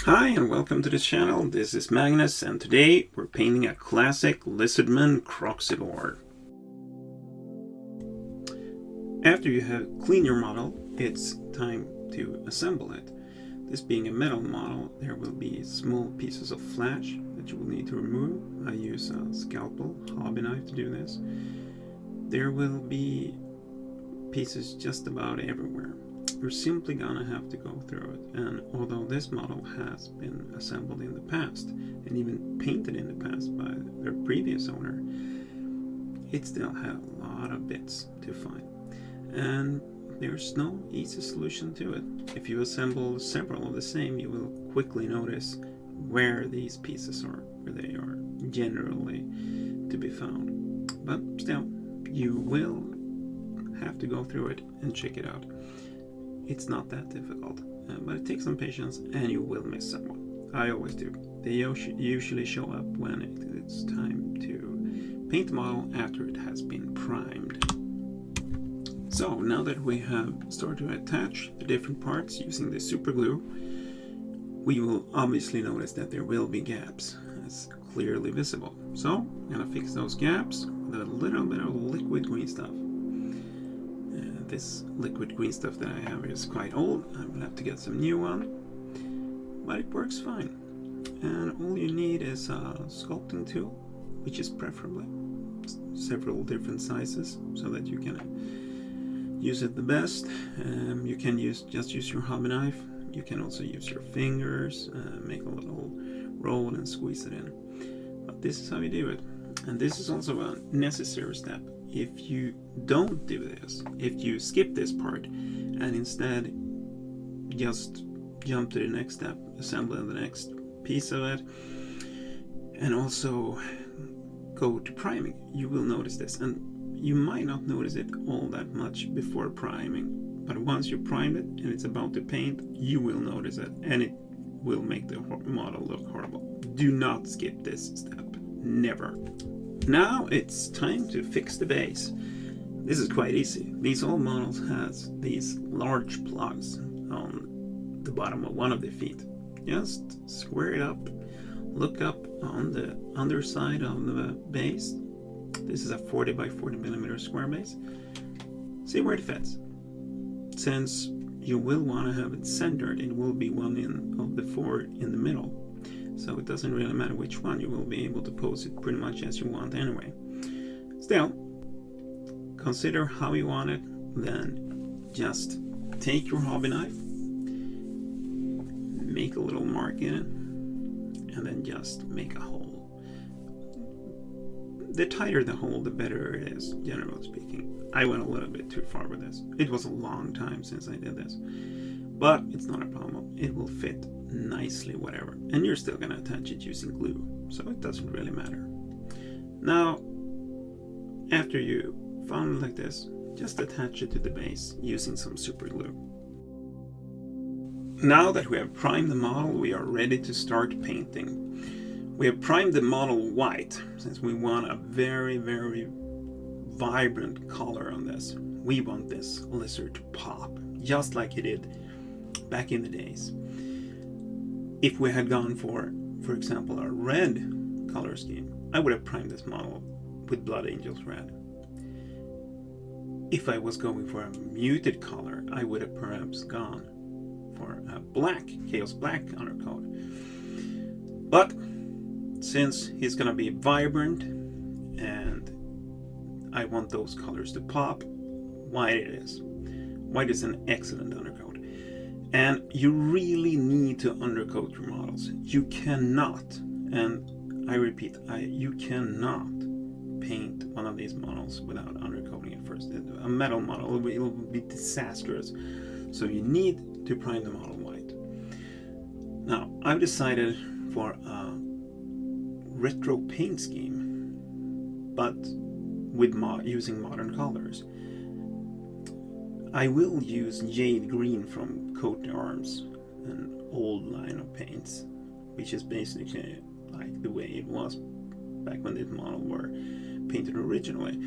Hi and welcome to the channel. This is Magnus and today we're painting a classic Lizardmen Kroxigor. After you have cleaned your model, it's time to assemble it. This being a metal model, there will be small pieces of flesh that you will need to remove. I use a scalpel, hobby knife to do this. There will be pieces just about everywhere. You're simply gonna have to go through it, and although this model has been assembled in the past and even painted in the past by their previous owner, it still had a lot of bits to find, and there's no easy solution to it. If you assemble several of the same, you will quickly notice where these pieces are, where they are generally to be found. But still, you will have to go through it and check it out. It's not that difficult, but it takes some patience and you will miss someone. I always do. They usually show up when it's time to paint the model after it has been primed. So now that we have started to attach the different parts using the super glue, we will obviously notice that there will be gaps as clearly visible. So I'm going to fix those gaps with a little bit of liquid green stuff. This liquid green stuff that I have is quite old. I will have to get some new one, but it works fine. And all you need is a sculpting tool, which is preferably several different sizes so that you can use it the best. You can just use your hobby knife. You can also use your fingers, make a little roll and squeeze it in. But this is how you do it. And this is also a necessary step. If you don't do this, if you skip this part and instead just jump to the next step, assemble the next piece of it, and also go to priming, you will notice this. And you might not notice it all that much before priming, but once you prime it and it's about to paint, you will notice it, and it will make the model look horrible. Do not skip this step. Never. Now it's time to fix the base. This is quite easy. These old models has these large plugs on the bottom of one of the feet. Just square it up, look up on the underside of the base. This is a 40 by 40 millimeter square base. See where it fits. Since you will want to have it centered, it will be one of the four in the middle. So it doesn't really matter which one, you will be able to pose it pretty much as you want anyway. Still, consider how you want it, then just take your hobby knife, make a little mark in it, and then just make a hole. The tighter the hole, the better it is, generally speaking. I went a little bit too far with this. It was a long time since I did this, but it's not a problem. It will fit nicely whatever, and you're still gonna attach it using glue, so it doesn't really matter. Now after you found it like this, just attach it to the base using some super glue. Now that we have primed the model, we are ready to start painting. We have primed the model white since we want a very, very vibrant color on this. We want this lizard to pop just like it did back in the days. If we had gone for example, a red color scheme, I would have primed this model with Blood Angels Red. If I was going for a muted color, I would have perhaps gone for a black, Chaos Black undercoat. But since he's gonna be vibrant and I want those colors to pop, white it is. White is an excellent undercoat. And you really need to undercoat your models. You cannot, and I repeat, you cannot paint one of these models without undercoating it first. A metal model, it will be disastrous. So you need to prime the model white. Now, I've decided for a retro paint scheme, but with using modern colors. I will use Jade Green from Coat Arms, an old line of paints, which is basically like the way it was back when this model were painted originally.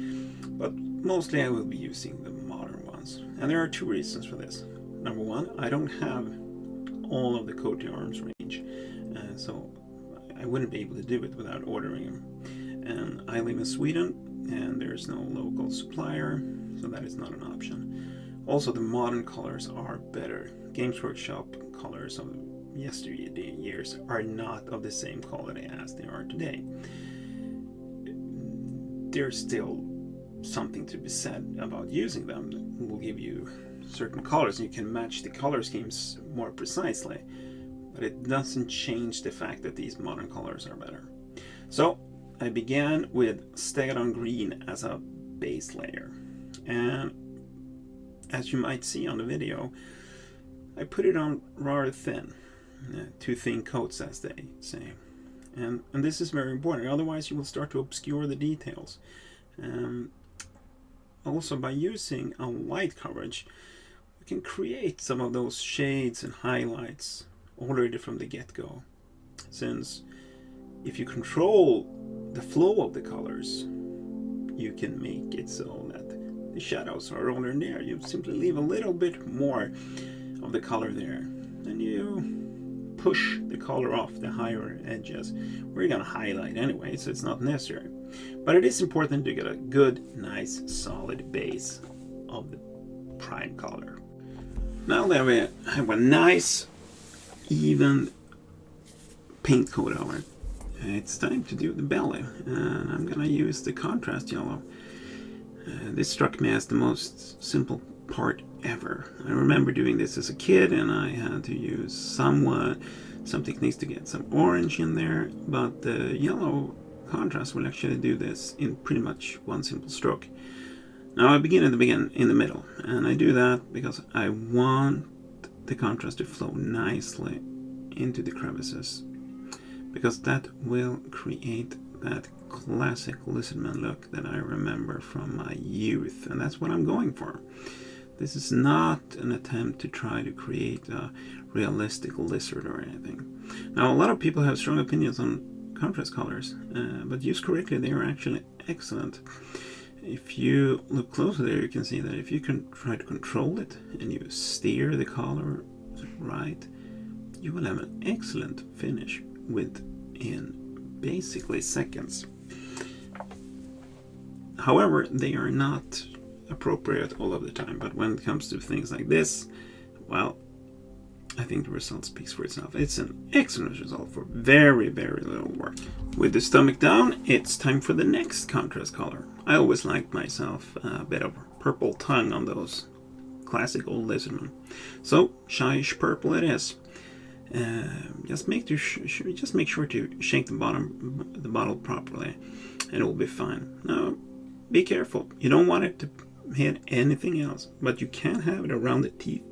But mostly I will be using the modern ones. And there are two reasons for this. Number one, I don't have all of the Coat Arms range range, so I wouldn't be able to do it without ordering them. And I live in Sweden, and there's no local supplier, so that is not an option. Also, the modern colors are better. Games Workshop colors of years are not of the same quality as they are today. There's still something to be said about using them. It will give you certain colors, and you can match the color schemes more precisely, but it doesn't change the fact that these modern colors are better. So I began with stegadon green as a base layer, and as you might see on the video, I put it on rather thin, 2 thin coats as they say, and this is very important, otherwise you will start to obscure the details. Also, by using a light coverage, we can create some of those shades and highlights already from the get-go, since if you control the flow of the colors, you can make it so that the shadows are already there. You simply leave a little bit more of the color there, and you push the color off the higher edges. We're going to highlight anyway, so it's not necessary. But it is important to get a good, nice, solid base of the prime color. Now that we have a nice, even paint coat over it, it's time to do the belly. And I'm going to use the contrast yellow. This struck me as the most simple part ever. I remember doing this as a kid, and I had to use some techniques to get some orange in there, but the yellow contrast will actually do this in pretty much one simple stroke. Now I begin in the middle, and I do that because I want the contrast to flow nicely into the crevices, because that will create that classic Lizardmen look that I remember from my youth, and that's what I'm going for. This is not an attempt to try to create a realistic lizard or anything. Now, a lot of people have strong opinions on contrast colors, but used correctly, they are actually excellent. If you look closer there, you can see that if you can try to control it and you steer the color right, you will have an excellent finish within basically seconds. However, they are not appropriate all of the time, but when it comes to things like this, well, I think the result speaks for itself. It's an excellent result for very, very little work. With the stomach down, it's time for the next contrast color. I always liked myself a bit of purple tongue on those classic old Lizardmen. So, shyish purple it is. Just make sure to shake the bottle properly, and it will be fine. Now, be careful. You don't want it to hit anything else, but you can have it around the teeth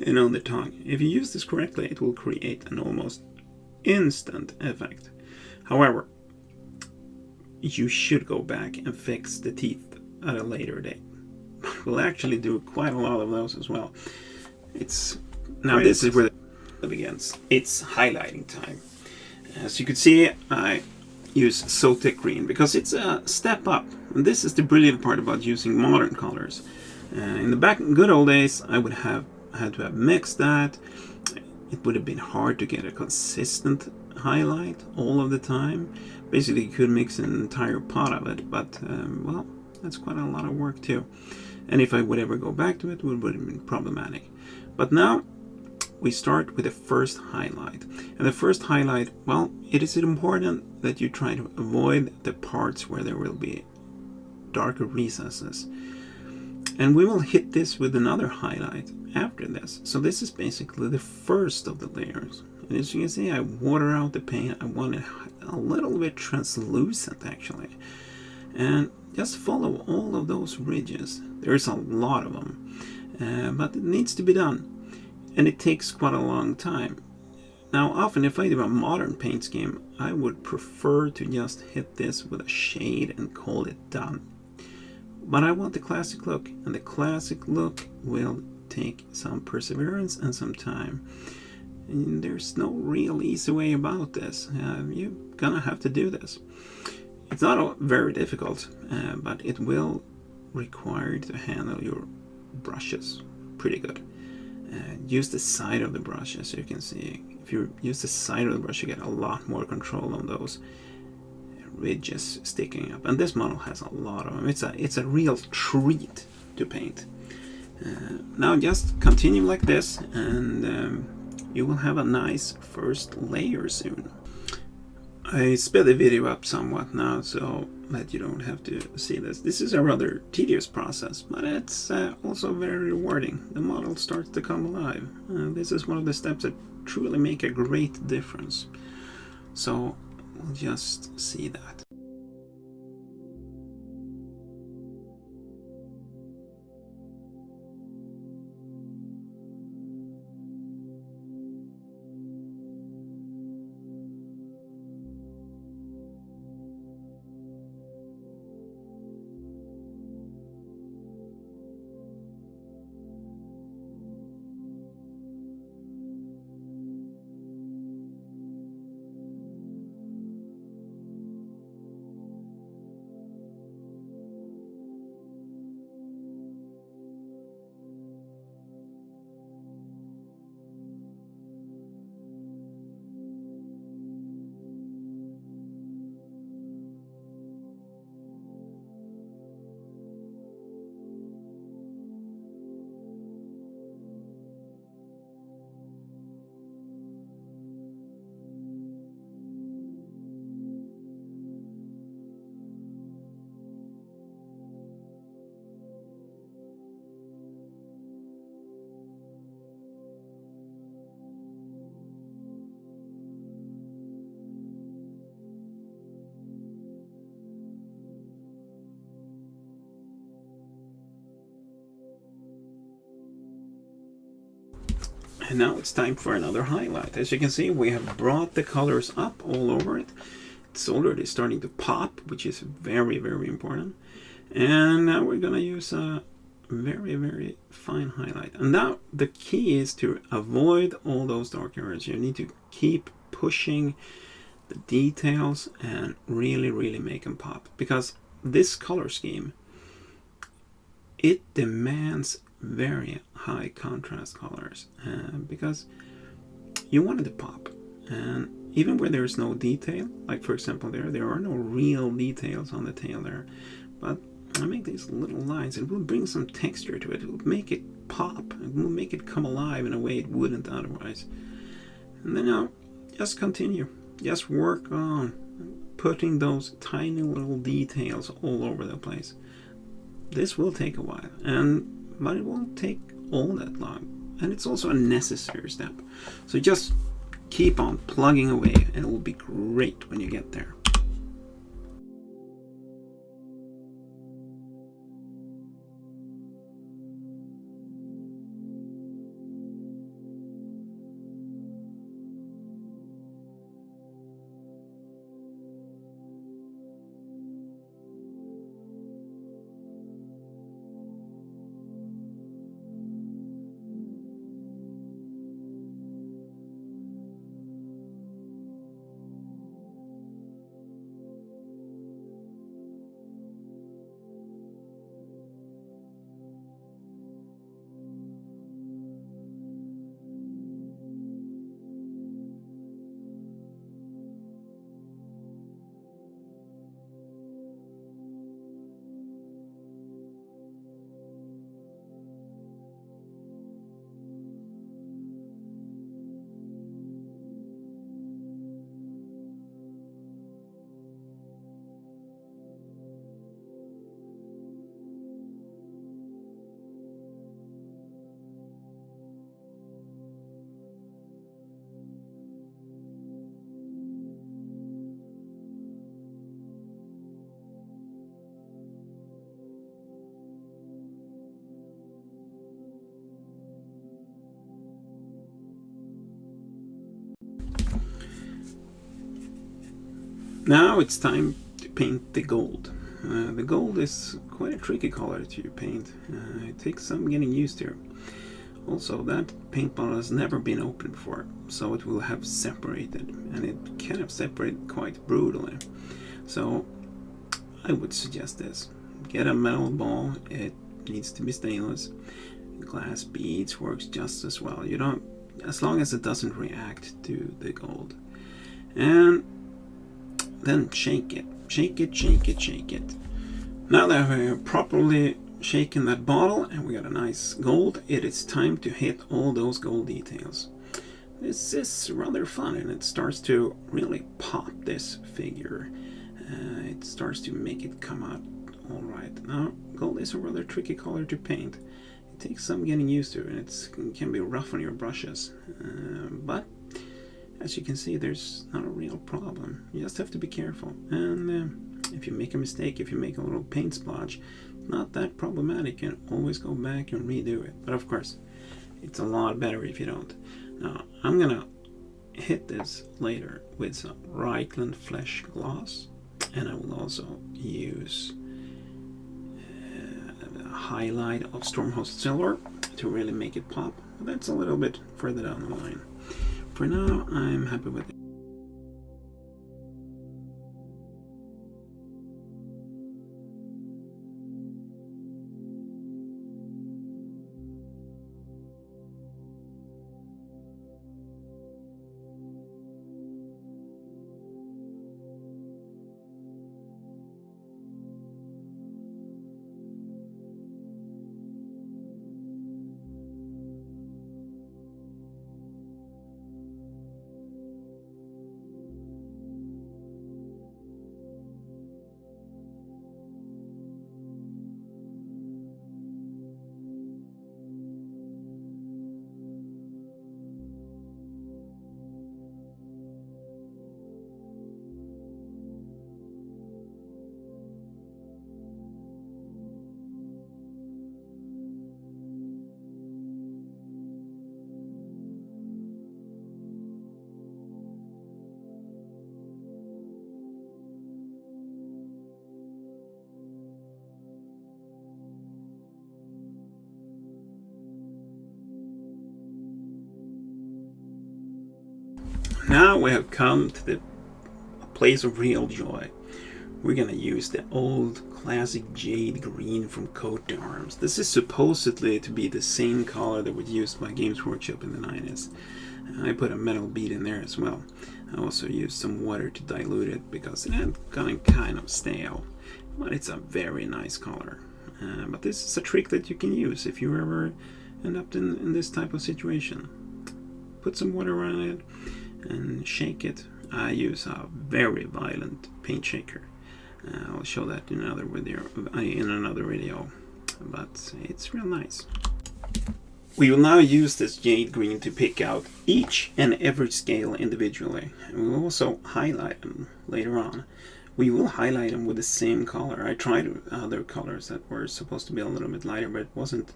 and on the tongue. If you use this correctly, it will create an almost instant effect. However, you should go back and fix the teeth at a later date. We'll actually do quite a lot of those as well. This is where it begins. It's highlighting time. As you can see, I use Zotic green because it's a step up. And this is the brilliant part about using modern colors. In the good old days, I would have had to have mixed that. It would have been hard to get a consistent highlight all of the time. Basically, you could mix an entire pot of it, but well, that's quite a lot of work too. And if I would ever go back to it, it would have been problematic. But now we start with the first highlight. And the first highlight, well, it is important that you try to avoid the parts where there will be darker recesses. And we will hit this with another highlight after this. So this is basically the first of the layers. And as you can see, I water out the paint. I want it a little bit translucent actually. And just follow all of those ridges. There's a lot of them, but it needs to be done. And it takes quite a long time. Now, often if I do a modern paint scheme, I would prefer to just hit this with a shade and call it done. But I want the classic look, and the classic look will take some perseverance and some time. And there's no real easy way about this. You're gonna have to do this. It's not very difficult, but it will require you to handle your brushes pretty good. Use the side of the brush, as you can see. if you use the side of the brush, you get a lot more control on those ridges sticking up. And this model has a lot of them. It's a real treat to paint. Now just continue like this, and you will have a nice first layer soon. I sped the video up somewhat now so that you don't have to see this. This is a rather tedious process, but it's also very rewarding. The model starts to come alive. This is one of the steps that truly make a great difference. So we'll just see that. And now it's time for another highlight. As you can see, we have brought the colors up all over it. It's already starting to pop, which is very, very important. And now we're going to use a very, very fine highlight. And now the key is to avoid all those dark areas. You need to keep pushing the details and really, really make them pop. Because this color scheme, it demands very high contrast colors, because you want it to pop. And even where there's no detail, like for example there are no real details on the tail there, but I make these little lines. It will bring some texture to it. It will make it pop. It will make it come alive in a way it wouldn't otherwise. And then now just continue. Just work on putting those tiny little details all over the place. This will take a while, but it won't take all that long. And it's also a necessary step. So just keep on plugging away, and it will be great when you get there. Now it's time to paint the gold. The gold is quite a tricky color to paint. It takes some getting used to. Also, that paint bottle has never been opened before, so it will have separated, and it can have separated quite brutally. So I would suggest this. Get a metal ball. It needs to be stainless. Glass beads works just as well. You as long as it doesn't react to the gold. And then shake it, shake it, shake it, shake it. Now that we've properly shaken that bottle and we got a nice gold, it is time to hit all those gold details. This is rather fun, and it starts to really pop this figure. It starts to make it come out all right. Now, gold is a rather tricky color to paint. It takes some getting used to, and it can be rough on your brushes. But as you can see, there's not a real problem. You just have to be careful. And if you make a mistake, if you make a little paint splotch, not that problematic. You can always go back and redo it. But of course, it's a lot better if you don't. Now, I'm gonna hit this later with some Reichland Flesh Gloss, and I will also use a highlight of Stormhost Silver to really make it pop. But that's a little bit further down the line. For now, I'm happy with it. Now we have come to the place of real joy. We're gonna use the old classic jade green from Coat to Arms. This is supposedly to be the same color that was used by Games Workshop in the 90s. I put a metal bead in there as well. I also used some water to dilute it because it had gotten kind of stale. But it's a very nice color. But this is a trick that you can use if you ever end up in this type of situation. Put some water on it and shake it. I use a very violent paint shaker. I'll show that in another video, but it's real nice. We will now use this jade green to pick out each and every scale individually. And we'll also highlight them later on. We will highlight them with the same color. I tried other colors that were supposed to be a little bit lighter, but it wasn't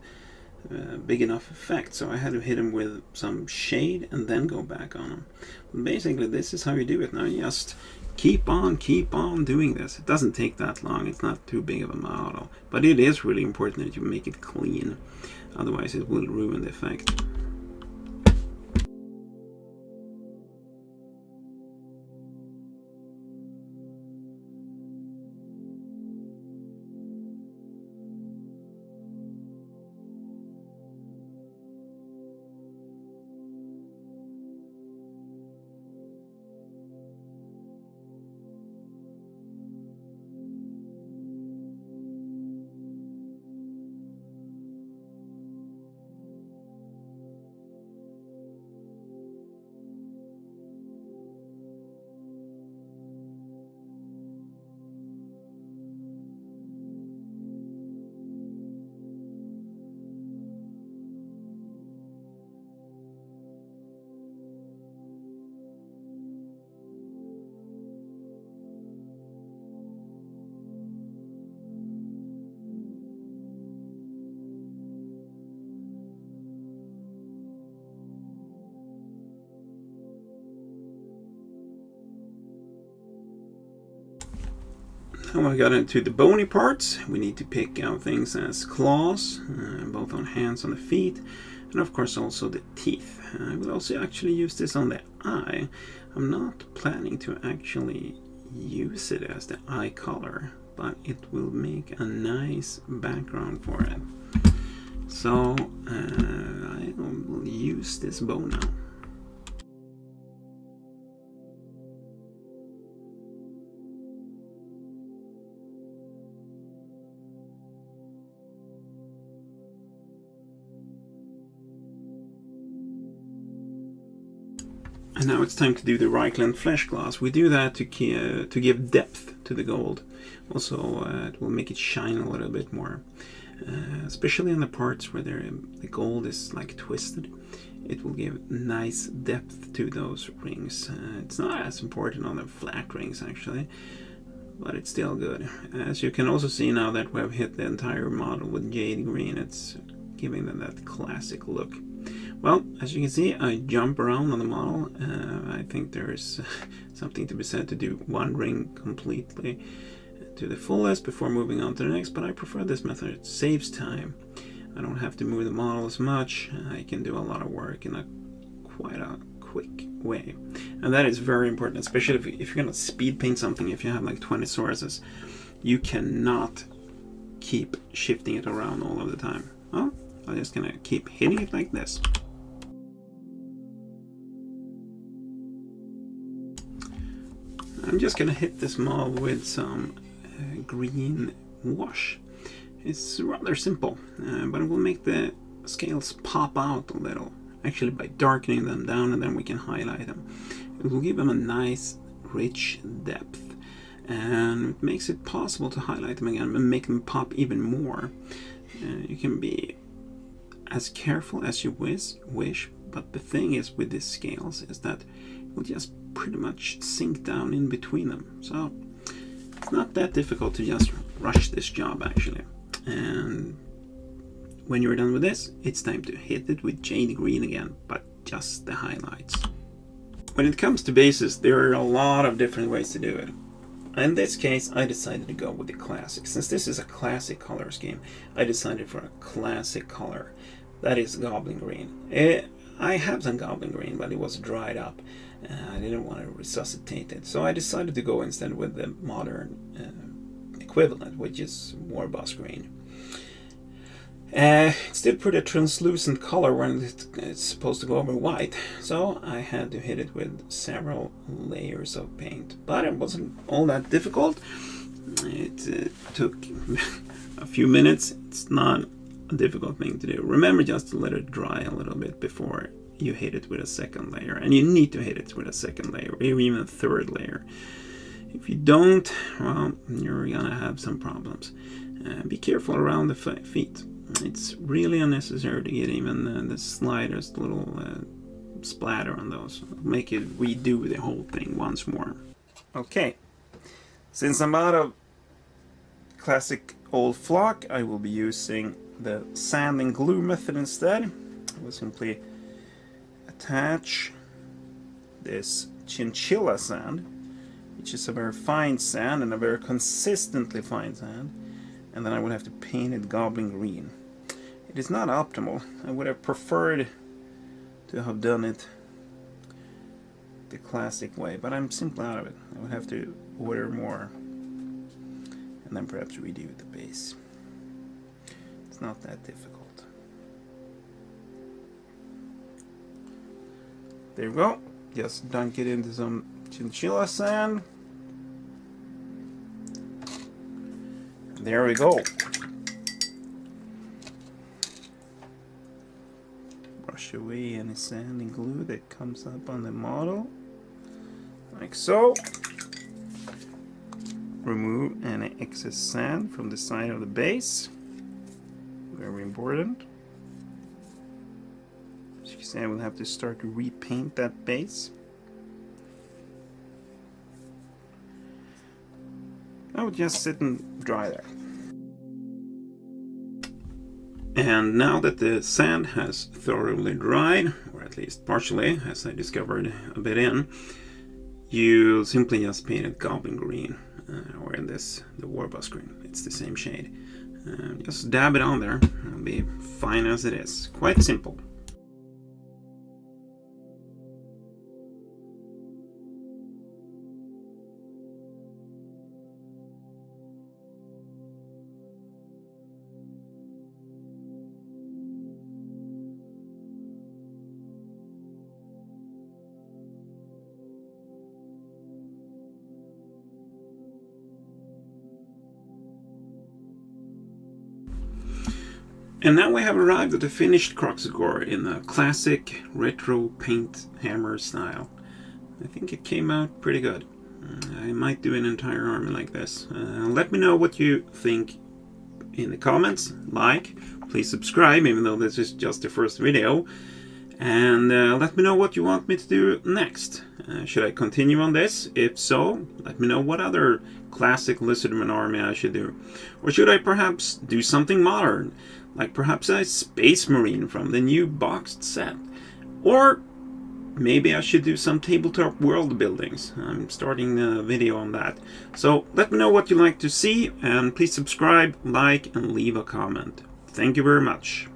big enough effect, so I had to hit them with some shade and then go back on them. But basically, this is how you do it. Now you just keep on doing this. It doesn't take that long. It's not too big of a model, but it is really important that you make it clean, otherwise it will ruin the effect. Now I got into the bony parts. We need to pick out things as claws, both on hands, on the feet, and of course also the teeth. I will also actually use this on the eye. I'm not planning to actually use it as the eye color, but it will make a nice background for it. So I will use this bow now. And now it's time to do the Reichland flesh glass. We do that to give depth to the gold. Also, it will make it shine a little bit more. Especially in the parts where the gold is like twisted. It will give nice depth to those rings. It's not as important on the flat rings actually, but it's still good. As you can also see now that we have hit the entire model with jade green, it's giving them that classic look. Well, as you can see, I jump around on the model. I think there's something to be said to do one ring completely to the fullest before moving on to the next, but I prefer this method. It saves time. I don't have to move the model as much. I can do a lot of work in quite a quick way. And that is very important, especially if you're going to speed paint something. If you have like 20 sources, you cannot keep shifting it around all of the time. Well, I'm just going to keep hitting it like this. I'm just going to hit this model with some green wash. It's rather simple, but it will make the scales pop out a little. Actually, by darkening them down, and then we can highlight them. It will give them a nice, rich depth, and it makes it possible to highlight them again and make them pop even more. You can be as careful as you wish, but the thing is with these scales is that it will just pretty much sink down in between them. So it's not that difficult to just rush this job actually. And when you're done with this, it's time to hit it with jade green again, but just the highlights. When it comes to bases, there are a lot of different ways to do it. In this case, I decided to go with the classic. Since this is a classic color scheme, I decided for a classic color. That is goblin green. I have some goblin green, but it was dried up. I didn't want to resuscitate it, so I decided to go instead with the modern equivalent, which is warboss green. It's still pretty translucent color when it's supposed to go over white, so I had to hit it with several layers of paint. But it wasn't all that difficult. It took a few minutes. It's not a difficult thing to do. Remember just to let it dry a little bit before you hit it with a second layer, and you need to hit it with a second layer or even a third layer. If you don't, well, you're gonna have some problems. Be careful around the feet. It's really unnecessary to get even the slightest little splatter on those. Make it redo the whole thing once more. Okay, since I'm out of classic old flock, I will be using the sand and glue method instead. I will simply attach this chinchilla sand, which is a very fine sand and a very consistently fine sand, and then I will have to paint it goblin green. It is not optimal. I would have preferred to have done it the classic way, but I'm simply out of it. I would have to order more and then perhaps redo the base. It's not that difficult. There we go. Just dunk it into some chinchilla sand. There we go. Brush away any sand and glue that comes up on the model, like so. Remove any excess sand from the side of the base. Very important. As you can see, I will have to start to repaint that base. I would just sit and dry there. And now that the sand has thoroughly dried, or at least partially, as I discovered a bit in, you simply just paint it goblin green, or in this, the warboss green. It's the same shade. Just dab it on there, it'll be fine as it is. Quite simple. And now we have arrived at the finished Kroxigor in a classic retro paint hammer style. I think it came out pretty good. I might do an entire army like this. Let me know what you think in the comments. Please subscribe, even though this is just the first video. And let me know what you want me to do next. Should I continue on this? If so, let me know what other classic Lizardmen army I should do. Or should I perhaps do something modern? Like perhaps a Space Marine from the new boxed set. Or maybe I should do some tabletop world buildings. I'm starting a video on that. So let me know what you like to see, and please subscribe, like, and leave a comment. Thank you very much.